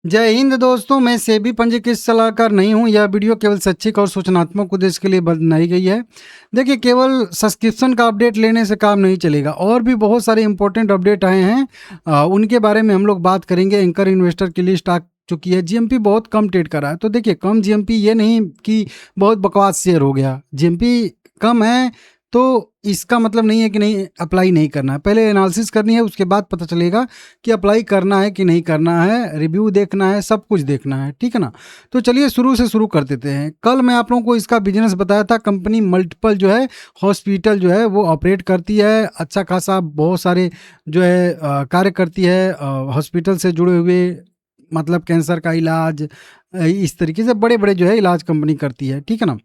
जय हिंद दोस्तों, मैं सेबी पंजीकृत सलाहकार नहीं हूं। यह वीडियो केवल शैक्षिक और सूचनात्मक उद्देश्य के लिए बनाई गई है। देखिए, केवल सब्सक्रिप्शन का अपडेट लेने से काम नहीं चलेगा, और भी बहुत सारे इंपॉर्टेंट अपडेट आए हैं। उनके बारे में हम लोग बात करेंगे। एंकर इन्वेस्टर की लिस्ट आ चुकी है। जीएमपी बहुत कम ट्रेड कर रहा है, तो देखिए कम जीएमपी ये नहीं कि बहुत बकवास शेयर हो गया। जीएमपी कम है तो इसका मतलब नहीं है कि नहीं अप्लाई नहीं करना है। पहले एनालिसिस करनी है, उसके बाद पता चलेगा कि अप्लाई करना है कि नहीं करना है। रिव्यू देखना है, सब कुछ देखना है, ठीक है ना। तो चलिए शुरू से शुरू कर देते हैं। कल मैं आप लोगों को इसका बिजनेस बताया था। कंपनी मल्टीपल जो है हॉस्पिटल जो है वो ऑपरेट करती है। अच्छा खासा बहुत सारे जो है कार्य करती है हॉस्पिटल से जुड़े हुए, मतलब कैंसर का इलाज, इस तरीके से बड़े बड़े जो है इलाज कंपनी करती है, ठीक है ना।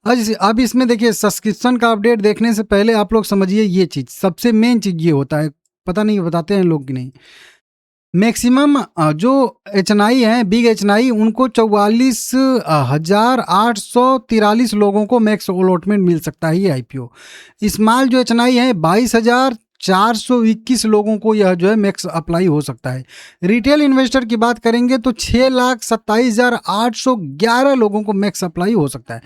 अब इसमें देखिए, सब्सक्रिप्शन का अपडेट देखने से पहले आप लोग समझिए ये चीज़, सबसे मेन चीज़ ये होता है। पता नहीं बताते हैं लोग कि नहीं। मैक्सिमम जो एचएनआई हैं, बिग एचएनआई, उनको 44,843 लोगों को मैक्स अलॉटमेंट मिल सकता है ये आईपीओ। स्मॉल जो एचएनआई है 22,421 लोगों को यह जो है मैक्स अप्लाई हो सकता है। रिटेल इन्वेस्टर की बात करेंगे तो 6,27,811 लोगों को मैक्स अप्लाई हो सकता है।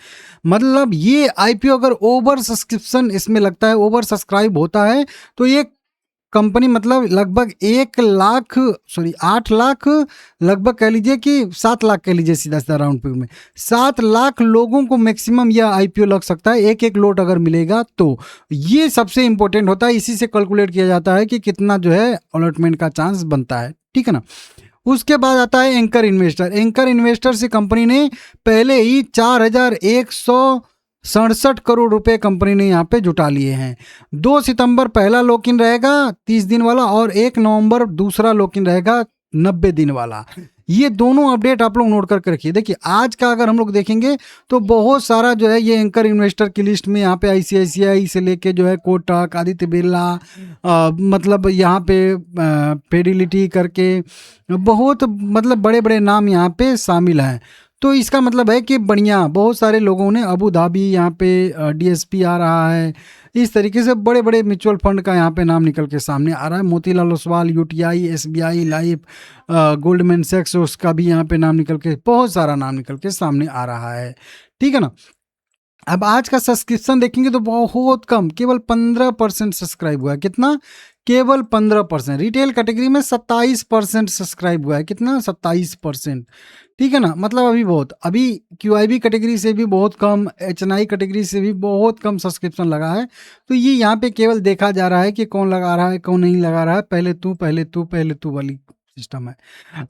मतलब ये आईपीओ अगर ओवर सब्सक्रिप्शन इसमें लगता है, ओवर सब्सक्राइब होता है, तो ये कंपनी मतलब लगभग 8 लाख, लगभग कह लीजिए कि 7 लाख कह लीजिए, सीधा सीधा राउंड फिगर में 7 लाख लोगों को मैक्सिमम यह आईपीओ लग सकता है। एक लोट अगर मिलेगा तो ये सबसे इंपॉर्टेंट होता है। इसी से कैलकुलेट किया जाता है कि कितना जो है अलॉटमेंट का चांस बनता है, ठीक है ना। उसके बाद आता है एंकर इन्वेस्टर। एंकर इन्वेस्टर से कंपनी ने पहले ही 4,167 करोड़ रुपए कंपनी ने यहाँ पे जुटा लिए हैं। 2 सितंबर पहला लॉक इन रहेगा 30 दिन वाला, और 1 नवंबर दूसरा लॉक इन रहेगा 90 दिन वाला। ये दोनों अपडेट आप लोग नोट करके रखिए। देखिए आज का अगर हम लोग देखेंगे तो बहुत सारा जो है ये एंकर इन्वेस्टर की लिस्ट में यहाँ पे आईसीआईसीआई से लेके जो है कोटक, आदित्य बिरला, मतलब यहाँ पे फिडेलिटी करके बहुत मतलब बड़े बड़े नाम यहाँ पे शामिल हैं। तो इसका मतलब है कि बढ़िया बहुत सारे लोगों ने, अबू धाबी यहाँ पे डीएसपी आ रहा है, इस तरीके से बड़े बड़े म्यूचुअल फंड का यहाँ पे नाम निकल के सामने आ रहा है। Motilal Oswal, UTI, SBI life, Goldman सैक्स, उसका भी यहाँ पे नाम निकल के, बहुत सारा नाम निकल के सामने आ रहा है, ठीक है ना। अब आज का सब्सक्रिप्शन देखेंगे तो बहुत कम, केवल 15% सब्सक्राइब हुआ है। कितना? केवल 15%। रिटेल कैटेगरी में 27% सब्सक्राइब हुआ है। कितना? 27%, ठीक है ना। मतलब अभी क्यूआईबी कैटेगरी से भी बहुत कम, एचएनआई कैटेगरी से भी बहुत कम सब्सक्रिप्शन लगा है। तो ये यहाँ पे केवल देखा जा रहा है कि कौन लगा रहा है कौन नहीं लगा रहा है। पहले तू वाली सिस्टम है।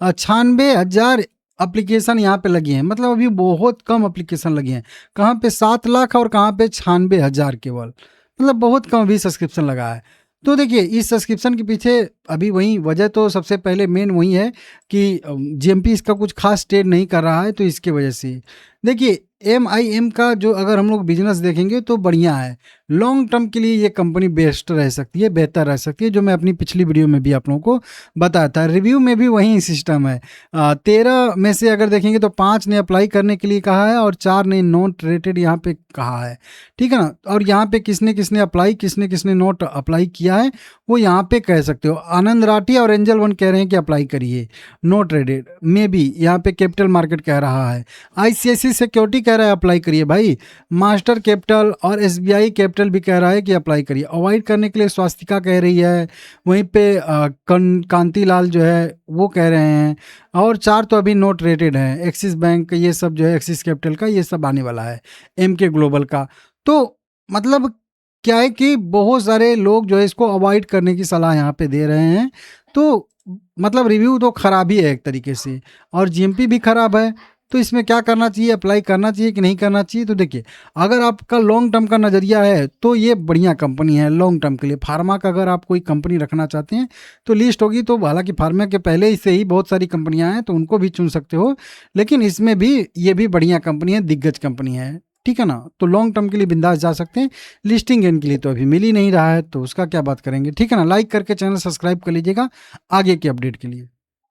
96,000 एप्लीकेशन यहाँ पे लगी हैं। मतलब अभी बहुत कम एप्लीकेशन लगी हैं। कहाँ पे 7 लाख और कहाँ पे 96,000 केवल, मतलब बहुत कम अभी सब्सक्रिप्शन लगा है। तो देखिए इस सब्सक्रिप्शन के पीछे अभी वही वजह, तो सबसे पहले मेन वही है कि जीएमपी इसका कुछ खास ट्रेड नहीं कर रहा है, तो इसके वजह से देखिए एमआईएम का जो अगर हम लोग बिजनेस देखेंगे तो बढ़िया है। लॉन्ग टर्म के लिए ये कंपनी बेस्ट रह सकती है, बेहतर रह सकती है, जो मैं अपनी पिछली वीडियो में भी आप लोगों को बताया था। रिव्यू में भी वही सिस्टम है। 13 में से अगर देखेंगे तो 5 ने अप्लाई करने के लिए कहा है और 4 ने नॉट रेटेड यहाँ पे कहा है, ठीक है ना। और यहाँ पे किसने किसने अप्लाई, किसने किसने नॉट अप्लाई किया है, वो यहाँ पे कह सकते हो। आनंद राठी और एंजल वन कह रहे हैं कि अप्लाई करिए, नॉट रेटेड में भी यहाँ पे कैपिटल मार्केट कह रहा है। आईसीआईसी सिक्योरिटी कह रहा है अप्लाई करिए भाई। मास्टर कैपिटल और एसबीआई कैपिटल भी कह रहा है कि अप्लाई करिए। अवॉइड करने के लिए स्वास्तिका कह रही है। वहीं पे कांतिलाल जो है वो कह रहे हैं। और 4 तो अभी नोट रेटेड हैं। एक्सिस बैंक, ये सब जो है एक्सिस कैपिटल का, ये सब आने वाला है, एमके ग्लोबल का। तो मतलब क्या है कि बहुत सारे लोग जो है इसको अवॉइड करने की सलाह यहाँ पे दे रहे हैं। तो मतलब रिव्यू तो खराब ही है एक तरीके से, और जीएमपी भी खराब है। तो इसमें क्या करना चाहिए, अप्लाई करना चाहिए कि नहीं करना चाहिए? तो देखिए अगर आपका लॉन्ग टर्म का नज़रिया है तो ये बढ़िया कंपनी है लॉन्ग टर्म के लिए। फार्मा का अगर आप कोई कंपनी रखना चाहते हैं तो लिस्ट होगी, तो हालांकि फार्मा के पहले से ही बहुत सारी कंपनियां हैं तो उनको भी चुन सकते हो, लेकिन इसमें भी ये भी बढ़िया कंपनी है, दिग्गज कंपनी है, ठीक है ना। तो लॉन्ग टर्म के लिए बिंदास जा सकते हैं। लिस्टिंग गेन के लिए तो अभी मिल ही नहीं रहा है, तो उसका क्या बात करेंगे, ठीक है ना। लाइक करके चैनल सब्सक्राइब कर लीजिएगा आगे के अपडेट के लिए।